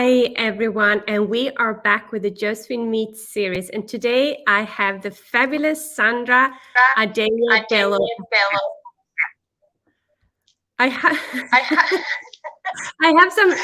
Hi, everyone, and we are back with the Josefine Meets series. And today I have the fabulous Sandra Adeyeye Bello. I have I have some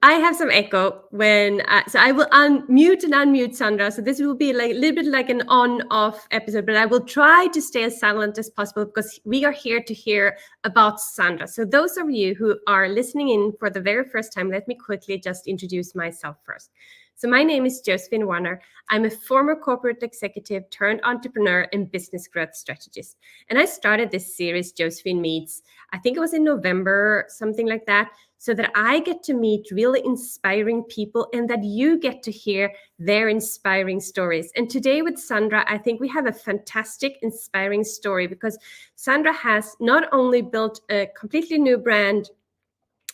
I have some echo when so I will unmute and unmute Sandra. So this will be like a little bit like an on-off episode, but I will try to stay as silent as possible because we are here to hear about Sandra. So those of you who are listening in for the very first time, let me quickly just introduce myself first. So my name is Josefine Warner. I'm a former corporate executive turned entrepreneur and business growth strategist. And I started this series, Josefine Meets, I think it was in November, something like that, so that I get to meet really inspiring people and that you get to hear their inspiring stories. And today with Sandra, I think we have a fantastic, inspiring story because Sandra has not only built a completely new brand,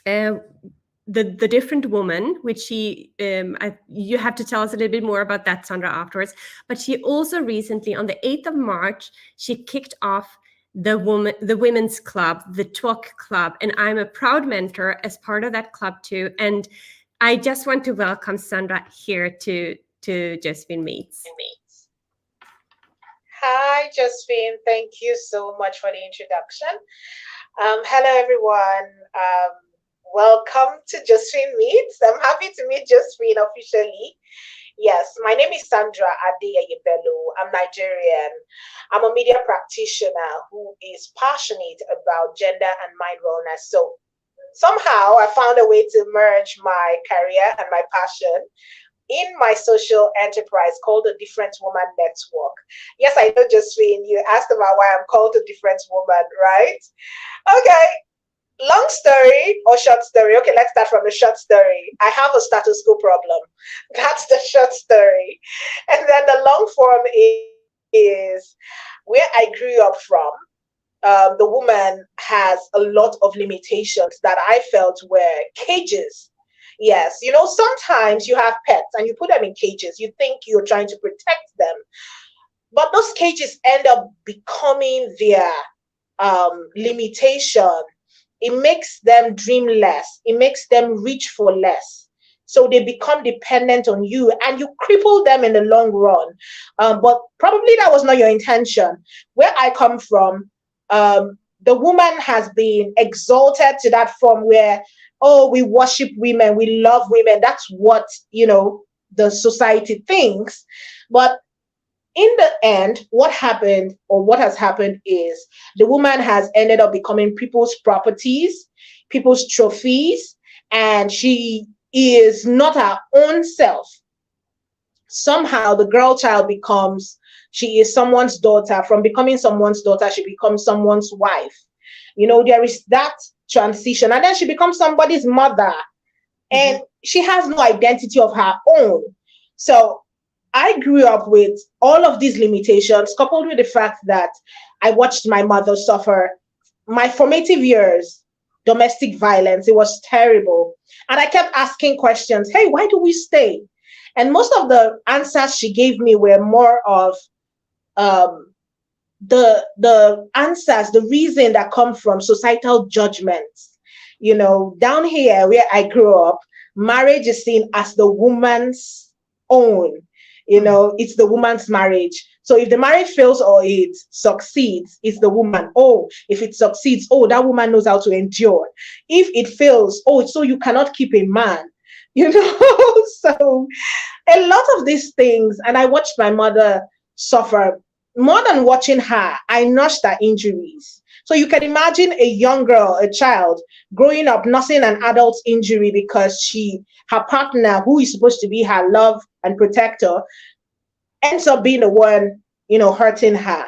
the Different Woman, which she, you have to tell us a little bit more about that, Sandra, afterwards. But she also recently, on the 8th of March, she kicked off the Women's Club, the Talk Club, and I'm a proud mentor as part of that club too. And I just want to welcome Sandra here to Josefine Meets. Hi, Josephine. Thank you so much for the introduction. Hello, everyone. Welcome to Josephine Meets. I'm happy to meet Josephine officially. Yes, my name is Sandra Adeyeye Bello. I'm Nigerian. I'm a media practitioner who is passionate about gender and mind wellness. So somehow I found a way to merge my career and my passion in my social enterprise called the Different Woman Network. Yes, I know, Josephine, you asked about why I'm called the Different Woman, right? Okay. Long story or short story? Okay, let's start from the short story. I have a status quo problem. That's the short story. And then the long form is where I grew up from. The woman has a lot of limitations that I felt were cages. Yes, you know, sometimes you have pets and you put them in cages. You think you're trying to protect them. But those cages end up becoming their limitation. It makes them dream less. It makes them reach for less. So they become dependent on you and you cripple them in the long run. But probably that was not your intention. Where I come from, the woman has been exalted to that form where, oh, we worship women, we love women. That's what, you know, the society thinks. But in the end, what happened or what has happened is the woman has ended up becoming people's properties, people's trophies, and she is not her own self. Somehow the girl child becomes, she is someone's daughter. From becoming someone's daughter, she becomes someone's wife. You know, there is that transition. And then she becomes somebody's mother. And she has no identity of her own. So I grew up with all of these limitations, coupled with the fact that I watched my mother suffer my formative years, domestic violence. It was terrible. And I kept asking questions. Hey, why do we stay? And most of the answers she gave me were more of the answers, the reason that come from societal judgments. You know, down here where I grew up, marriage is seen as the woman's own. You know, it's the woman's marriage. So if the marriage fails or it succeeds, it's the woman. Oh, if it succeeds, oh, that woman knows how to endure. If it fails, oh, so you cannot keep a man. You know, so a lot of these things. And I watched my mother suffer. More than watching her, I nursed her injuries. So you can imagine a young girl, a child, growing up nursing an adult's injury because her partner, who is supposed to be her love and protector, ends up being the one, you know, hurting her.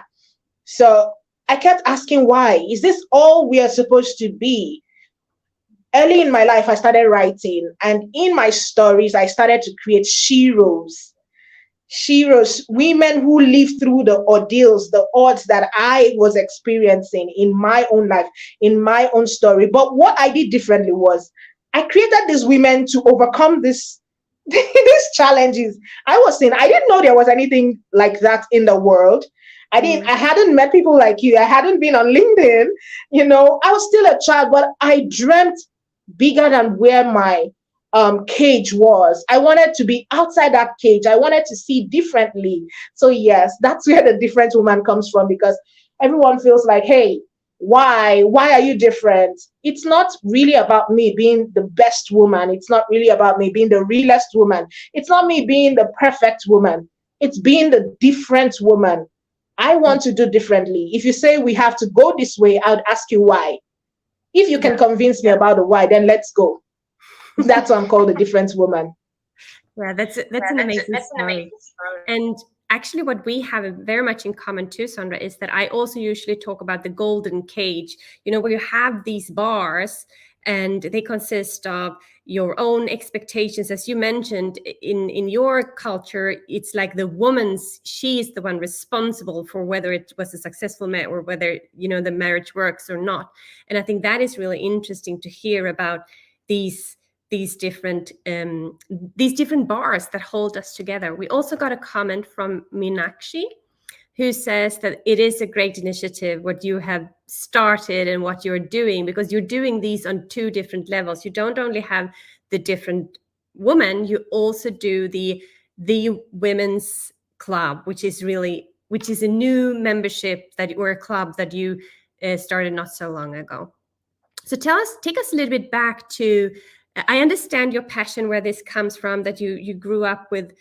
So I kept asking, why? Is this all we are supposed to be? Early in my life, I started writing, and in my stories, I started to create sheroes. Sheroes, women who lived through the ordeals, the odds that I was experiencing in my own life, in my own story. But what I did differently was I created these women to overcome these challenges. I didn't know there was anything like that in the world. I hadn't met people like you. I hadn't been on LinkedIn. You know, I was still a child, but I dreamt bigger than where my cage was. I wanted to be outside that cage. I wanted to see differently. So yes, that's where the different woman comes from, because everyone feels like, hey, why are you different? It's not really about me being the best woman. It's not really about me being the realest woman. It's not me being the perfect woman. It's being the different woman. I want to do differently. If you say we have to go this way, I would ask you why. If you can convince me about the why, then let's go. That's why I'm called a different woman. Yeah, that's an amazing story. And actually, what we have very much in common too, Sandra, is that I also usually talk about the golden cage, where you have these bars and they consist of your own expectations. As you mentioned, in your culture, it's like the woman's, she is the one responsible for whether it was a successful marriage or whether, the marriage works or not. And I think that is really interesting to hear about these different bars that hold us together. We also got a comment from Minakshi, who says that it is a great initiative what you have started and what you're doing, because you're doing these on two different levels. You don't only have the different women, you also do the women's club, which is a new membership or a club that you started not so long ago. So take us a little bit back to, I understand your passion, where this comes from, that you grew up with.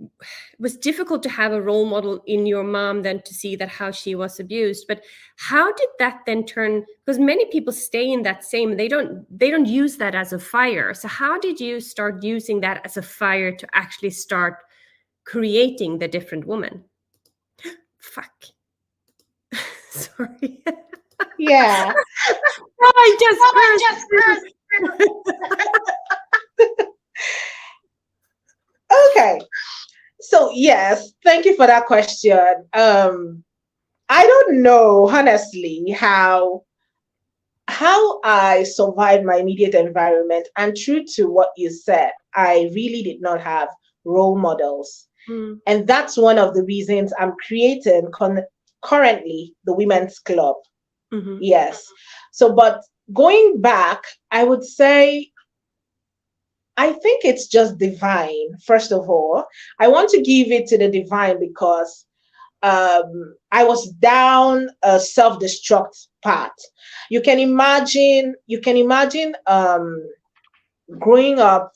It was difficult to have a role model in your mom than to see that how she was abused. But how did that then turn? Because many people stay in that same, they don't use that as a fire. So how did you start using that as a fire to actually start creating the different woman? Fuck. Sorry. Yeah. I just Okay. So yes, thank you for that question. I don't know honestly how I survived my immediate environment, and true to what you said, I really did not have role models. And that's one of the reasons I'm creating currently the Women's Club. Yes. So, but going back, I would say, I think it's just divine. First of all, I want to give it to the divine because I was down a self-destruct path. You can imagine growing up,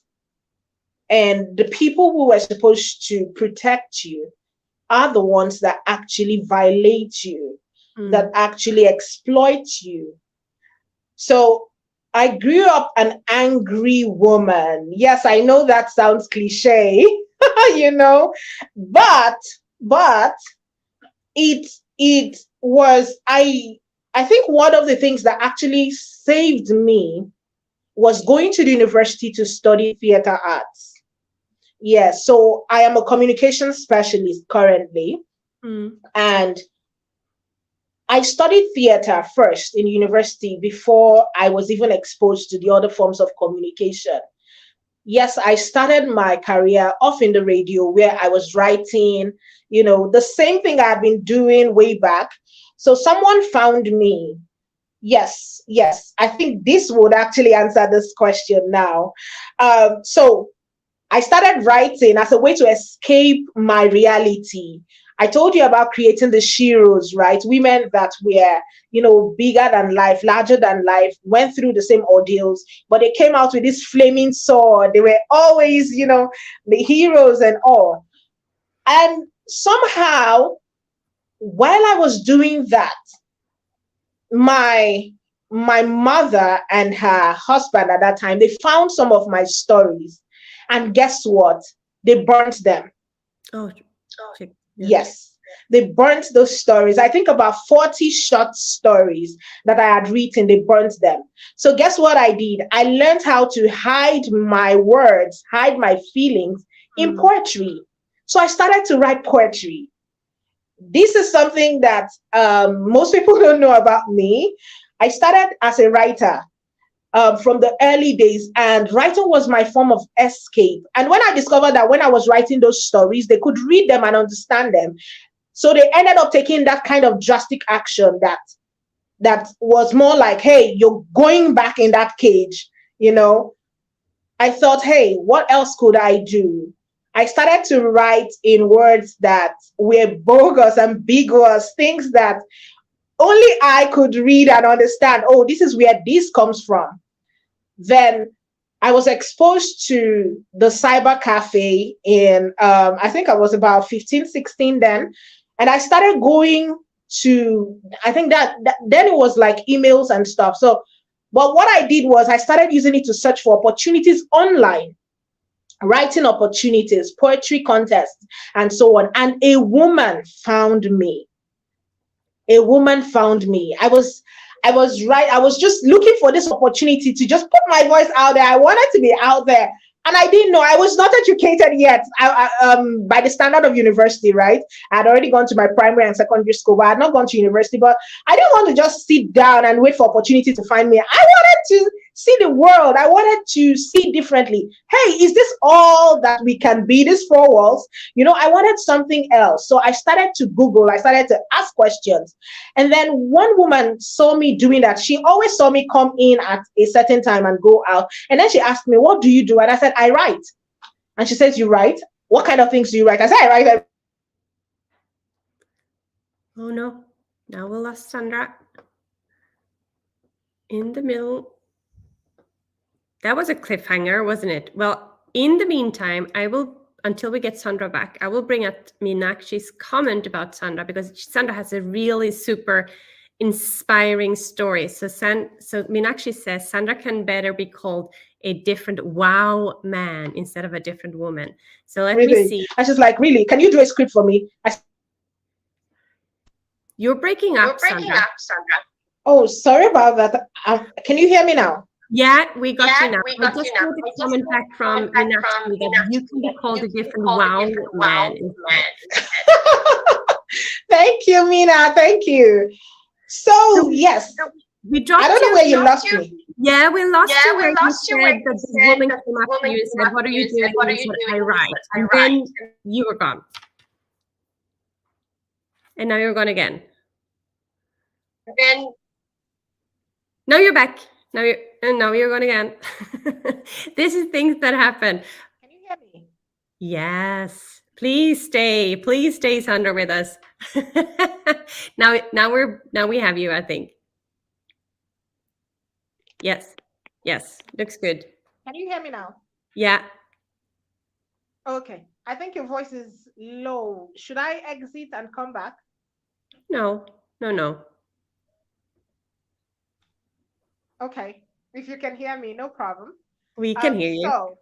and the people who were supposed to protect you are the ones that actually violate you, that actually exploit you. So I grew up an angry woman. Yes, I know that sounds cliche, but it was, I think one of the things that actually saved me was going to the university to study theater arts. Yes, so I am a communication specialist currently, and I studied theater first in university before I was even exposed to the other forms of communication. Yes, I started my career off in the radio where I was writing, the same thing I've been doing way back. So someone found me. Yes. I think this would actually answer this question now. So I started writing as a way to escape my reality. I told you about creating the sheroes, right? Women that were, bigger than life, larger than life, went through the same ordeals, but they came out with this flaming sword. They were always, the heroes and all. And somehow, while I was doing that, my mother and her husband at that time, they found some of my stories. And guess what? They burnt them. Yes, they burnt those stories. I think about 40 short stories that I had written, they burnt them. So guess what I did? I learned how to hide my words, hide my feelings in poetry. So I started to write poetry. This is something that most people don't know about me. I started as a writer. From the early days, and writing was my form of escape. And when I discovered that when I was writing those stories, they could read them and understand them, so they ended up taking that kind of drastic action that that was more like, hey, you're going back in that cage, I thought, hey, what else could I do? I started to write in words that were bogus, ambiguous, things that only I could read and understand. Oh, this is where this comes from. Then I was exposed to the cyber cafe in, I think I was about 15, 16 then. And I started going to, I think that then it was like emails and stuff. So, but what I did was I started using it to search for opportunities online, writing opportunities, poetry contests, and so on. And a woman found me. A woman found me. I was right. I was just looking for this opportunity to just put my voice out there. I wanted to be out there. And I didn't know, I was not educated yet by the standard of university, right? I had already gone to my primary and secondary school, but I had not gone to university. But I didn't want to just sit down and wait for opportunity to find me. I wanted to see the world. I wanted to see differently. Hey, is this all that we can be, these four walls? I wanted something else. So I started to Google. I started to ask questions. And then one woman saw me doing that. She always saw me come in at a certain time and go out. And then she asked me, what do you do? And I said, I write. And she says, you write? What kind of things do you write? I said, I write. Oh no, now we lost Sandra in the middle. That was a cliffhanger, wasn't it? Well, in the meantime, until we get Sandra back, I will bring up Meenakshi's comment about Sandra, because Sandra has a really super inspiring story. So Meenakshi says Sandra can better be called a different wow man instead of a different woman. So let me see. I was like, really? Can you do a script for me? You're breaking up, Sandra. Oh, sorry about that. Can you hear me now? Yeah, we got you now. We just got a comment back from Meenakshi that you can be called a different wow man. Thank you, Mina. Thank you. So yes, we dropped. I don't know where you lost me. Yeah, we lost you where you said that the woman came up to you and said, "What are you doing?" And you said, "I write." And then you were gone, and now you're gone again. Now you're back. Now you're gone again. This is things that happen. Can you hear me? Yes. Please stay, Sandra, with us. now we have you, I think. Yes, looks good. Can you hear me now? Yeah. Okay, I think your voice is low. Should I exit and come back? No. Okay, if you can hear me, no problem. We can hear you. So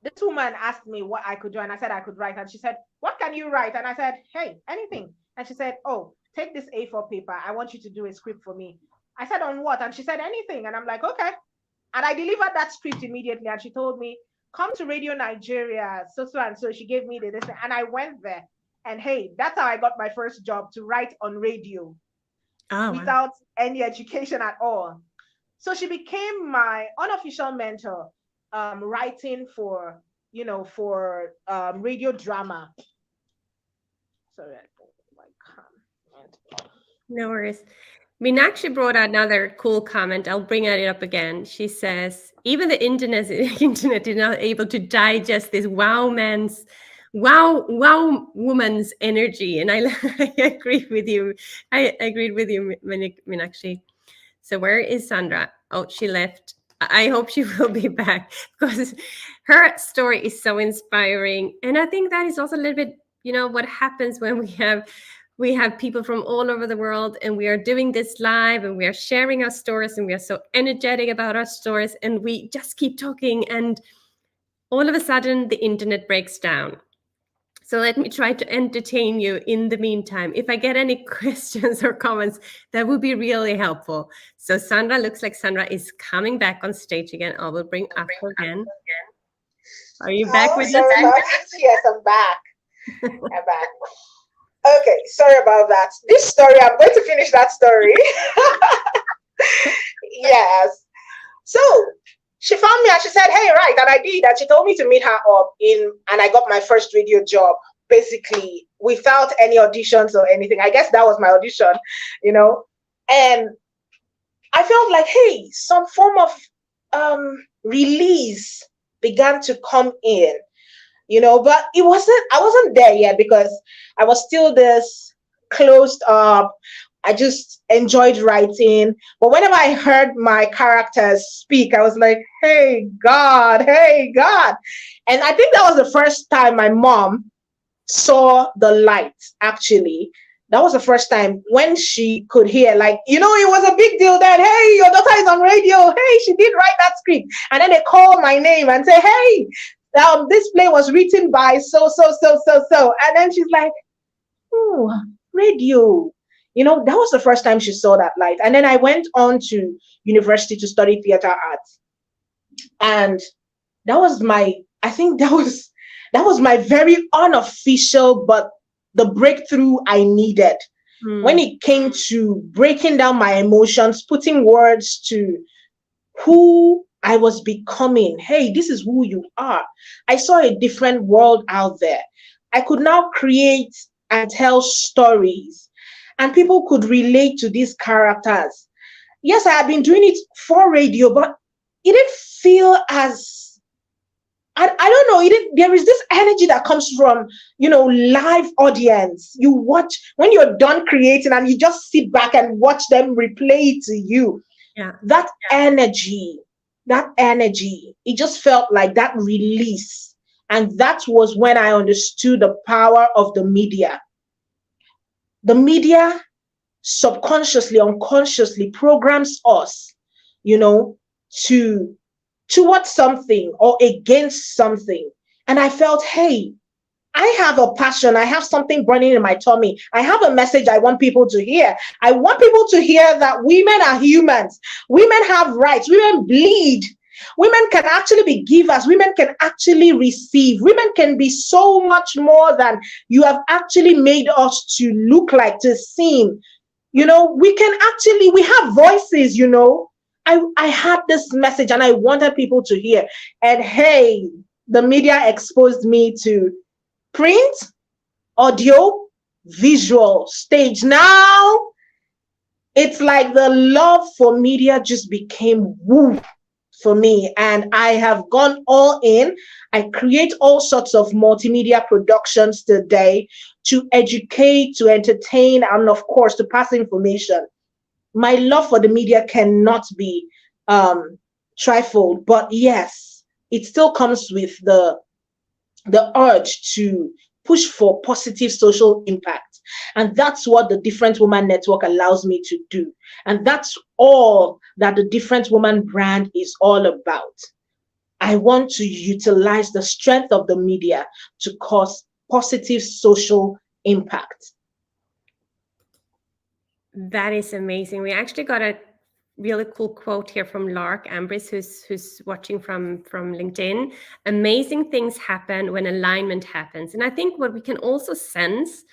this woman asked me what I could do, and I said I could write. And she said, what can you write? And I said, hey, anything. And she said, oh, take this A4 paper. I want you to do a script for me. I said, on what? And she said, anything. And I'm like, okay. And I delivered that script immediately. And she told me, come to Radio Nigeria, so and so. She gave me this. And I went there. And hey, that's how I got my first job, to write on radio without any education at all. So she became my unofficial mentor, writing for radio drama. Sorry, no worries. Meenakshi brought out another cool comment. I'll bring it up again. She says, even the internet is not able to digest this wow woman's energy. And I agree with you. I agreed with you, Meenakshi. So where is Sandra? Oh, she left. I hope she will be back, because her story is so inspiring. And I think that is also a little bit, what happens when we have people from all over the world, and we are doing this live, and we are sharing our stories, and we are so energetic about our stories, and we just keep talking, and all of a sudden the internet breaks down. So let me try to entertain you in the meantime. If I get any questions or comments, that would be really helpful. So Sandra, looks like Sandra is coming back on stage again. I will bring up her again. Are you back with us? Yes, I'm back. I'm back. Okay, sorry about that. This story, I'm going to finish that story. Yes. So she found me and she said, hey, right. And I did. And she told me to meet her up and I got my first radio job, basically without any auditions or anything. I guess that was my audition, And I felt like, hey, some form of release began to come in, but I wasn't there yet because I was still this closed up. I just enjoyed writing. But whenever I heard my characters speak, I was like, hey, God, hey, God. And I think that was the first time my mom saw the light, actually. That was the first time when she could hear, like, it was a big deal that, hey, your daughter is on radio. Hey, she did write that script. And then they call my name and say, hey, this play was written by so. And then she's like, oh, radio. That was the first time she saw that light. And then I went on to university to study theater arts. And I think that was my very unofficial, but the breakthrough I needed when it came to breaking down my emotions, putting words to who I was becoming. Hey, this is who you are. I saw a different world out there. I could now create and tell stories, and people could relate to these characters. Yes, I had been doing it for radio, but it didn't feel as I don't know. There is this energy that comes from, live audience. You watch when you're done creating and you just sit back and watch them replay it to you. Yeah. That energy, it just felt like that release. And that was when I understood the power of the media. The media subconsciously, unconsciously programs us, towards something or against something. And I felt, hey, I have a passion. I have something burning in my tummy. I have a message I want people to hear. I want people to hear that women are humans. Women have rights. Women bleed. Women can actually be givers. Women can actually receive. Women can be so much more than you have actually made us to look like, to seem. We have voices, I had this message and I wanted people to hear. And hey, the media exposed me to print, audio, visual, stage. Now, it's like the love for media just became woo for me. And I have gone all in. I create all sorts of multimedia productions today to educate, to entertain, and of course, to pass information. My love for the media cannot be trifled, but yes, it still comes with the urge to push for positive social impact. And that's what the Different Woman Network allows me to do. And that's all that the Different Woman brand is all about. I want to utilize the strength of the media to cause positive social impact. That is amazing. We actually got a really cool quote here from Lark Ambris, who's watching from LinkedIn. Amazing things happen when alignment happens. And I think what we can also sense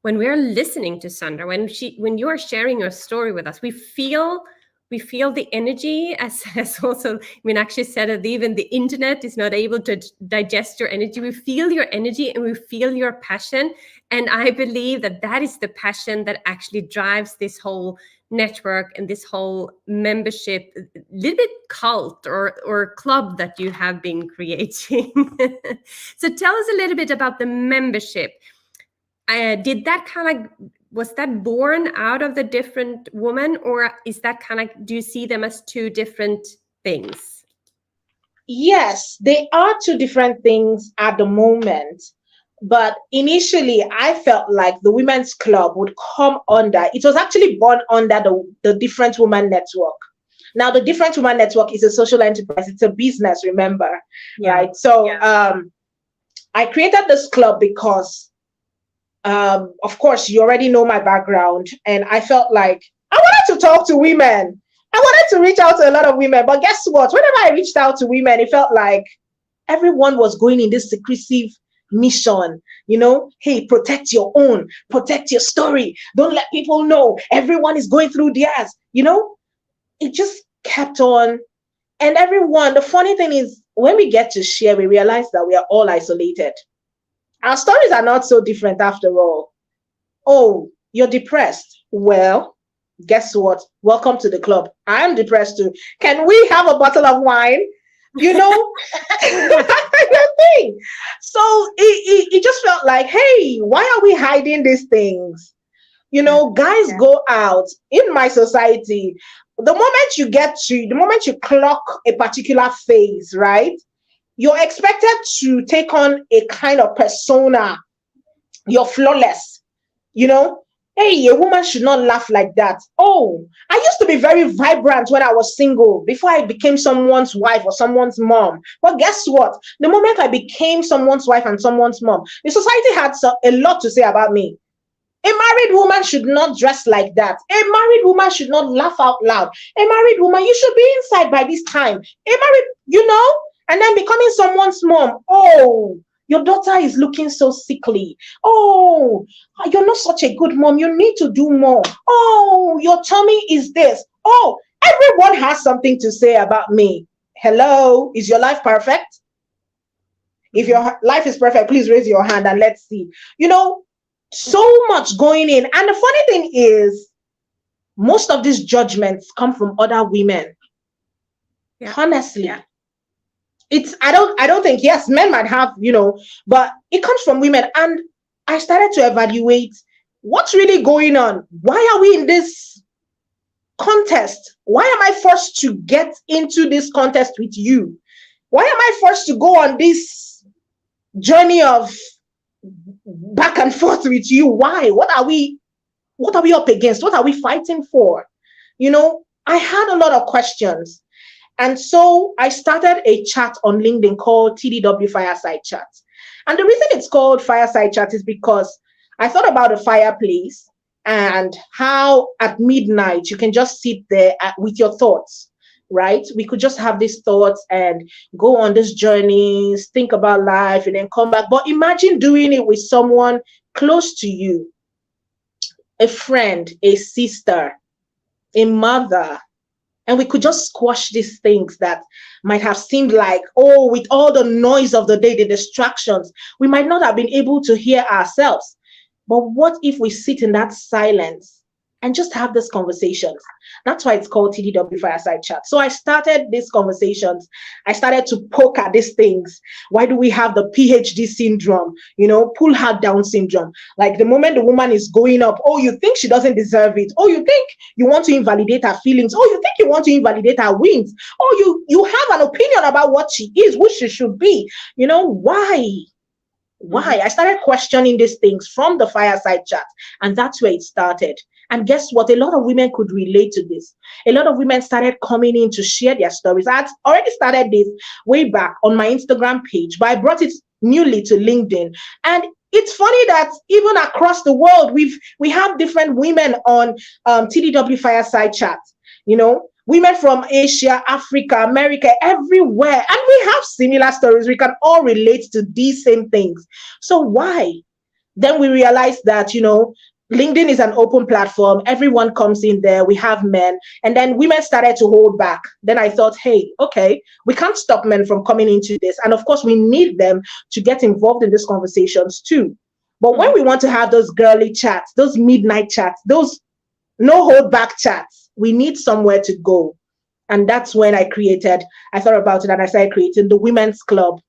when we're listening to Sandra, when you are sharing your story with us, we feel the energy, as also, actually said that even the internet is not able to digest your energy. We feel your energy and we feel your passion. And I believe that is the passion that actually drives this whole network and this whole membership, little bit cult or club that you have been creating. So tell us a little bit about the membership. Was that born out of the Different Woman, or is that do you see them as two different things? Yes, they are two different things at the moment. But initially, I felt like the Women's Club would come under, it was actually born under the Different Woman Network. Now, the Different Woman Network is a social enterprise. It's a business, remember, right? So I created this club because of course, you already know my background, and I felt like I wanted to talk to women. I wanted to reach out to a lot of women, but guess what? Whenever I reached out to women, it felt like everyone was going in this secretive mission. Hey, protect your own, protect your story. Don't let people know. Everyone is going through theirs. It just kept on. And the funny thing is, when we get to share, we realize that we are all isolated. Our stories are not so different after all. Oh, you're depressed. Well, Guess what? Welcome to the club. I am depressed too. Can we have a bottle of wine? You know, the thing. So it just felt like, hey, why are we hiding these things? You Yeah. know, guys Yeah. go out in my society. The moment you clock a particular phase, right? You're expected to take on a kind of persona. You're flawless, you know. Hey, a woman should not laugh like that. Oh, I used to be very vibrant when I was single before I became someone's wife or someone's mom. But guess what? The moment I became someone's wife and someone's mom, the society had a lot to say about me. A married woman should not dress like that. A married woman should not laugh out loud. A married woman, you should be inside by this time. A married, you know, and then becoming someone's mom. Oh, your daughter is looking so sickly. Oh, you're not such a good mom. You need to do more. Oh, your tummy is this. Oh, everyone has something to say about me. Hello, is your life perfect? If your life is perfect, please raise your hand and let's see. You know, so much going in. And the funny thing is, most of these judgments come from other women. Yeah. Honestly. Yeah. It's I don't think, yes, men might have, you know, but it comes from women. And I started to evaluate what's really going on. Why are we in this contest? Why am I forced to get into this contest with you? Why am I forced to go on this journey of back and forth with you? Why? What are we up against? What are we fighting for? You know, I had a lot of questions. And so I started a chat on LinkedIn called TDW Fireside Chat. And the reason it's called Fireside Chat is because I thought about a fireplace and how at midnight you can just sit there with your thoughts, right? We could just have these thoughts and go on these journeys, think about life, and then come back. But imagine doing it with someone close to you, a friend, a sister, a mother, and we could just squash these things that might have seemed like, oh, with all the noise of the day, the distractions, we might not have been able to hear ourselves. But what if we sit in that silence and just have these conversations? That's why it's called TDW Fireside Chat. So I started these conversations. I started to poke at these things. Why do we have the PhD syndrome? You know, pull her down syndrome. Like the moment the woman is going up, oh, you think she doesn't deserve it. Oh, you think you want to invalidate her feelings. Oh, you think you want to invalidate her wins. Oh, you have an opinion about what she is, who she should be. You know, why? Why? I started questioning these things from the fireside chat, and that's where it started. And guess what? A lot of women could relate to this. A lot of women started coming in to share their stories. I had already started this way back on my Instagram page, but I brought it newly to LinkedIn. And it's funny that even across the world, we have different women on TDW Fireside Chat. You know, women from Asia, Africa, America, everywhere. And we have similar stories. We can all relate to these same things. So why? Then we realized that, you know, LinkedIn is an open platform. Everyone comes in there. We have men. And then women started to hold back. Then I thought, hey, okay, we can't stop men from coming into this. And of course, we need them to get involved in these conversations too. But when we want to have those girly chats, those midnight chats, those no hold back chats, we need somewhere to go. And that's when I thought about it and I started creating the Women's Club.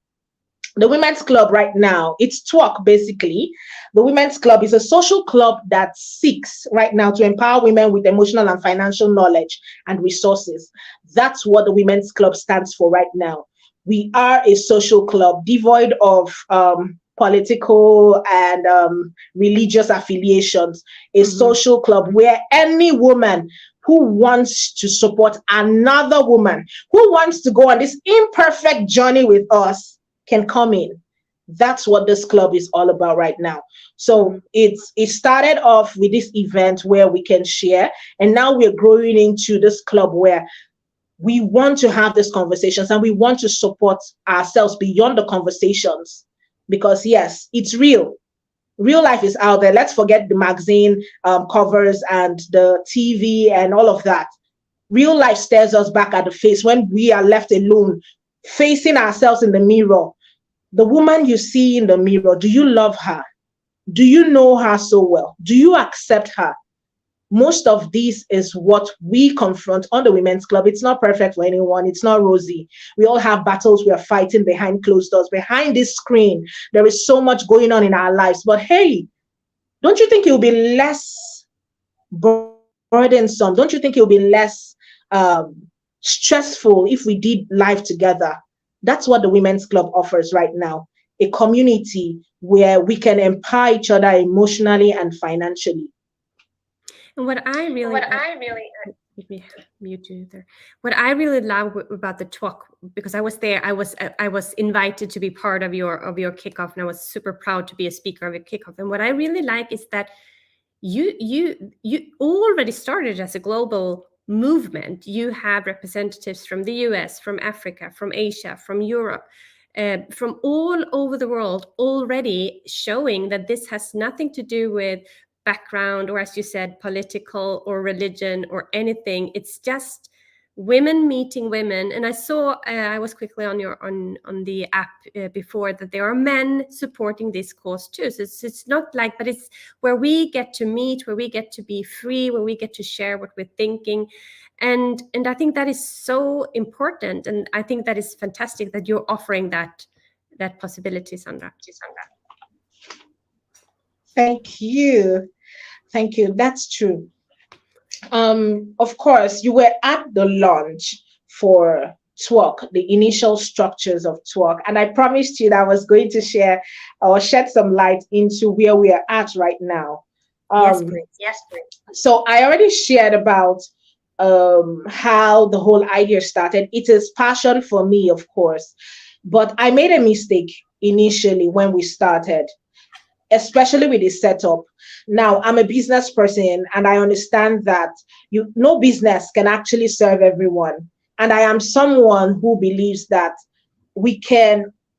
The Women's Club right now, it's talk basically. The Women's Club is a social club that seeks right now to empower women with emotional and financial knowledge and resources. That's what the Women's Club stands for right now. We are a social club devoid of political and religious affiliations, a social club where any woman who wants to support another woman, who wants to go on this imperfect journey with us, can come in. That's what this club is all about right now. So it started off with this event where we can share, and now we're growing into this club where we want to have these conversations and we want to support ourselves beyond the conversations. Because yes, it's real. Real life is out there. Let's forget the magazine covers and the TV and all of that. Real life stares us back at the face when we are left alone, facing ourselves in the mirror. The woman you see in the mirror, do you love her? Do you know her so well? Do you accept her? most of this is what we confront on the Women's Club. It's not perfect for anyone. It's not rosy. We all have battles we are fighting behind closed doors. Behind this screen, there is so much going on in our lives. But hey, don't you think it will be less burdensome? Don't you think it will be less stressful if we did life together? That's what the Women's Club offers right now. A community where we can empower each other emotionally and financially. And what I really let me mute you there. What I really love about the talk, because I was there, I was invited to be part of your kickoff, and I was super proud to be a speaker of a kickoff. And what I really like is that you already started as a global movement. You have representatives from the US, from Africa, from Asia, from Europe, from all over the world already, showing that this has nothing to do with background, or as you said, political or religion or anything. It's just women meeting women. And I saw, I was quickly on the app before, that there are men supporting this cause too. So it's not like, but it's where we get to meet, where we get to be free, where we get to share what we're thinking. And I think that is so important. And I think that is fantastic that you're offering that possibility, Sandra. Thank you. Thank you. That's true. Of course, you were at the launch for Twerk, the initial structures of Twerk, and I promised you that I was going to share or shed some light into where we are at right now. Yes, please. So I already shared about how the whole idea started. It is passion for me, of course, but I made a mistake initially when we started, especially with the setup. Now, I'm a business person, and I understand that no business can actually serve everyone. And I am someone who believes that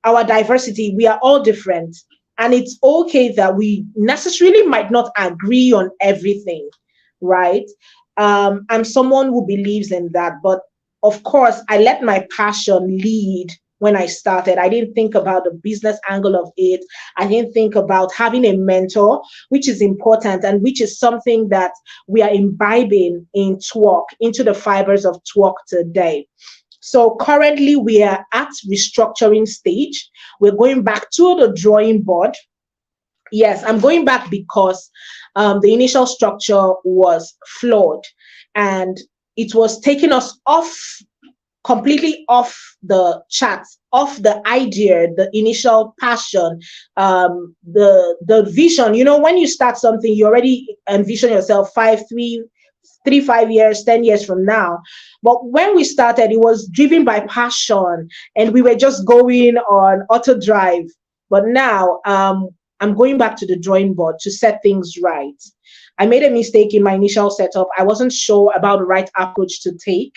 our diversity, we are all different. And it's okay that we necessarily might not agree on everything, right? I'm someone who believes in that. But of course, I let my passion lead. When I started, I didn't think about the business angle of it. I didn't think about having a mentor, which is important and which is something that we are imbibing in Twerk, into the fibers of Twerk today. So currently we are at restructuring stage. We're going back to the drawing board. Yes, I'm going back because the initial structure was flawed and it was taking us completely off the chat, off the idea, the initial passion, the vision. You know, when you start something, you already envision yourself 5 years, 10 years from now. But when we started, it was driven by passion and we were just going on auto drive. But now I'm going back to the drawing board to set things right. I made a mistake in my initial setup. I wasn't sure about the right approach to take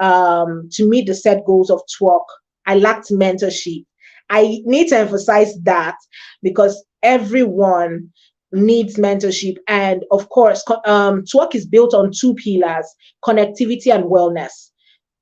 to meet the set goals of Twerk. I lacked mentorship. I need to emphasize that because everyone needs mentorship. And of course, Twerk is built on 2 pillars, connectivity and wellness.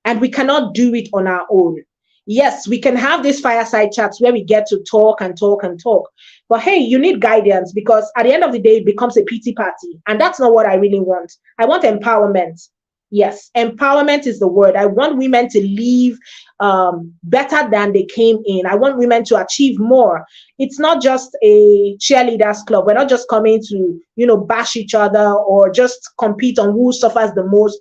And we cannot do it on our own. Yes, we can have these fireside chats where we get to talk and talk and talk. But hey, you need guidance because at the end of the day, it becomes a pity party. And that's not what I really want. I want empowerment. Yes, empowerment is the word. I want women to leave better than they came in. I want women to achieve more. It's not just a cheerleaders club. We're not just coming to, bash each other or just compete on who suffers the most.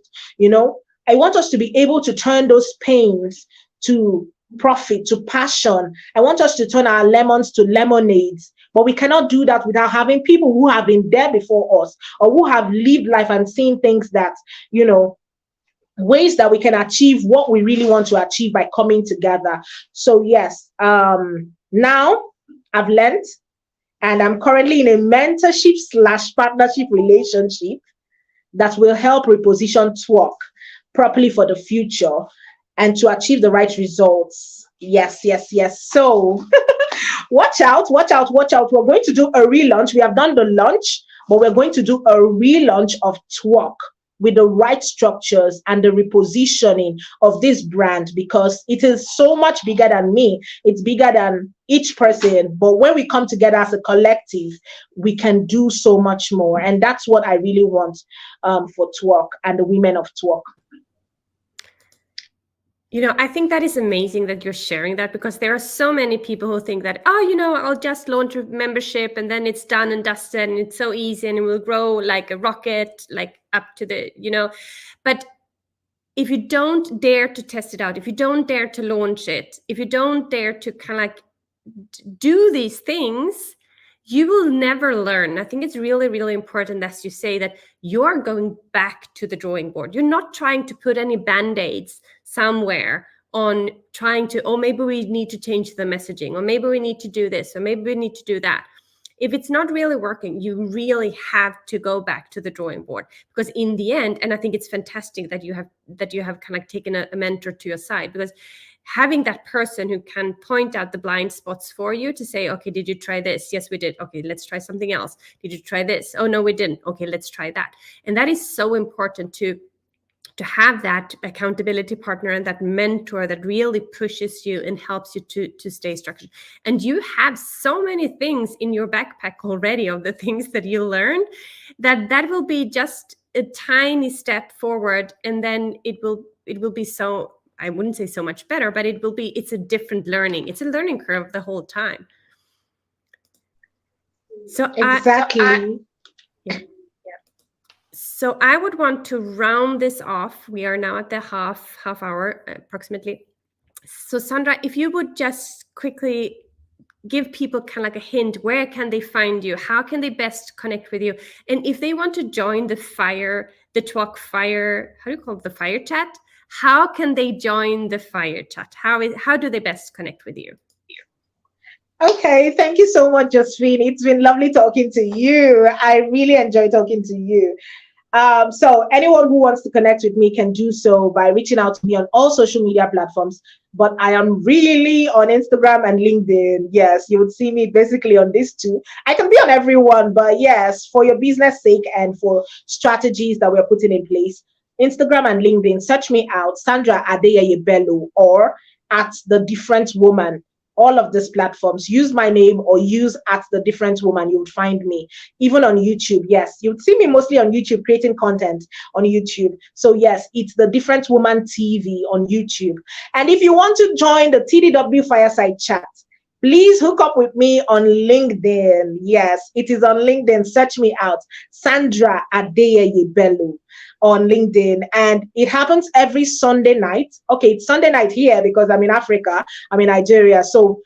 I want us to be able to turn those pains to profit, to passion. I want us to turn our lemons to lemonades. But we cannot do that without having people who have been there before us or who have lived life and seen things that, ways that we can achieve what we really want to achieve by coming together. So yes, now I've learned and I'm currently in a mentorship/partnership relationship that will help reposition Twerk properly for the future and to achieve the right results. Yes. So watch out. We're going to do a relaunch. We have done the launch, but we're going to do a relaunch of Twerk with the right structures and the repositioning of this brand, because it is so much bigger than me. It's bigger than each person. But when we come together as a collective, we can do so much more. And that's what I really want for Twerk and the women of Twerk. I think that is amazing that you're sharing that, because there are so many people who think that, I'll just launch a membership and then it's done and dusted and it's so easy and it will grow like a rocket, like up to the, but if you don't dare to test it out, if you don't dare to launch it, if you don't dare to kind of like do these things, you will never learn. I think it's really, really important, as you say, that you're going back to the drawing board. You're not trying to put any band-aids somewhere on trying to, maybe we need to change the messaging, or maybe we need to do this, or maybe we need to do that. If it's not really working, you really have to go back to the drawing board, because in the end, and I think it's fantastic that you have kind of taken a mentor to your side, because having that person who can point out the blind spots for you to say, okay, did you try this? Yes, we did. Okay, let's try something else. Did you try this? Oh, no, we didn't. Okay, let's try that. And that is so important to have that accountability partner and that mentor that really pushes you and helps you to stay structured. And you have so many things in your backpack already of the things that you learn, that will be just a tiny step forward, and then it will be so, I wouldn't say so much better, but it's a different learning. It's a learning curve the whole time. So exactly. So I would want to round this off. We are now at the half hour approximately. So Sandra, if you would just quickly give people kind of like a hint, where can they find you? How can they best connect with you? And if they want to join the Twerk Fire, how do you call it, the Fire Chat? How can they join the Fire Chat? How do they best connect with you? Okay, thank you so much, Josefine. It's been lovely talking to you. I really enjoy talking to you. So anyone who wants to connect with me can do so by reaching out to me on all social media platforms. But I am really on Instagram and LinkedIn. Yes, you would see me basically on these two. I can be on everyone, but yes, for your business sake and for strategies that we're putting in place, Instagram and LinkedIn, search me out, Sandra Adeyeye Bello, or at The Different Woman. All of these platforms, use my name or use at The Different Woman, you would find me. Even on YouTube, yes, you'd see me mostly on YouTube, creating content on YouTube. So yes, it's The Different Woman TV on YouTube. And if you want to join the TDW Fireside Chat, please hook up with me on LinkedIn. Yes, it is on LinkedIn. Search me out, Sandra Adeyeye Bello on LinkedIn. And it happens every Sunday night. Okay, it's Sunday night here because I'm in Africa. I'm in Nigeria. So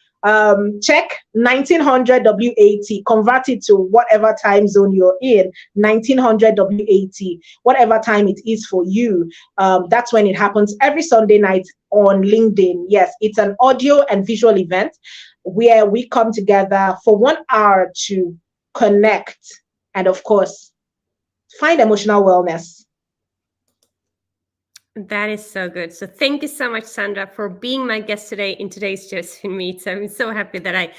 check 1900 WAT, convert it to whatever time zone you're in, 1900 WAT, whatever time it is for you. That's when it happens every Sunday night on LinkedIn. Yes, it's an audio and visual event where we come together for 1 hour to connect and, of course, find emotional wellness. That is so good. So thank you so much, Sandra, for being my guest today in today's Josefine Meets. I'm so happy that I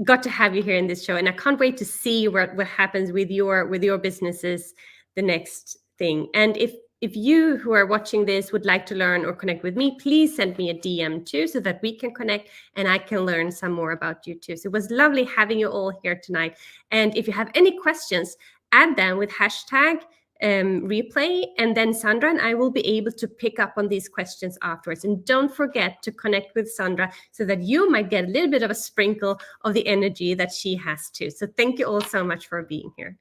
got to have you here in this show, and I can't wait to see what happens with your businesses, the next thing. And if you who are watching this would like to learn or connect with me, please send me a DM too, so that we can connect and I can learn some more about you too. So it was lovely having you all here tonight. And if you have any questions, add them with hashtag replay, and then Sandra and I will be able to pick up on these questions afterwards. And don't forget to connect with Sandra so that you might get a little bit of a sprinkle of the energy that she has too. So thank you all so much for being here.